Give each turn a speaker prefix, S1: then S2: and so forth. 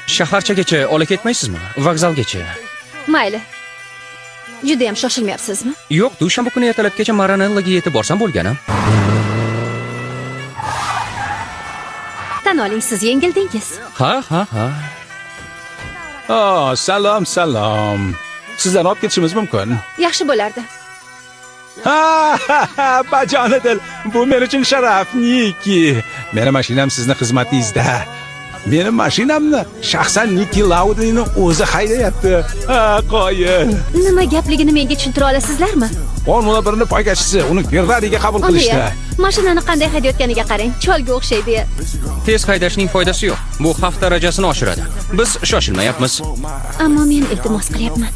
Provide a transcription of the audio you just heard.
S1: Shaharchagacha ola ketmaysizmi? Vokzalgacha.
S2: Mayli. Juda ham shoshilmayapsizmi?
S1: Yo'q, dushanba kuni ertalabgacha Maranellaga yetib borsam bo'lganim.
S2: Tan oling, siz yengildingiz.
S1: Ha.
S3: Salom. Sizlarni olib ketishimiz mumkin.
S2: Yaxshi bo'lardi.
S3: Bajonidil, bu men uchun sharaf, Niki. Meni mashinam sizni xizmatingizda. Meni mashinamni shaxsan Niki Laudining o'zi haydayapti. Qoyil.
S2: Nima gapligini menga tushuntira olasizlarmi?
S3: Formula 1ning poygachisi uni Ferrari'ga qabul qilishdi.
S2: Mashinani qanday haydayotganiga qarang, cholga o'xshaydi.
S1: Tez haydashning foydasi yo'q. Bu xavf darajasini oshiradi. Biz shoshilmayapmiz.
S2: Ammo men iltimos qilyapman.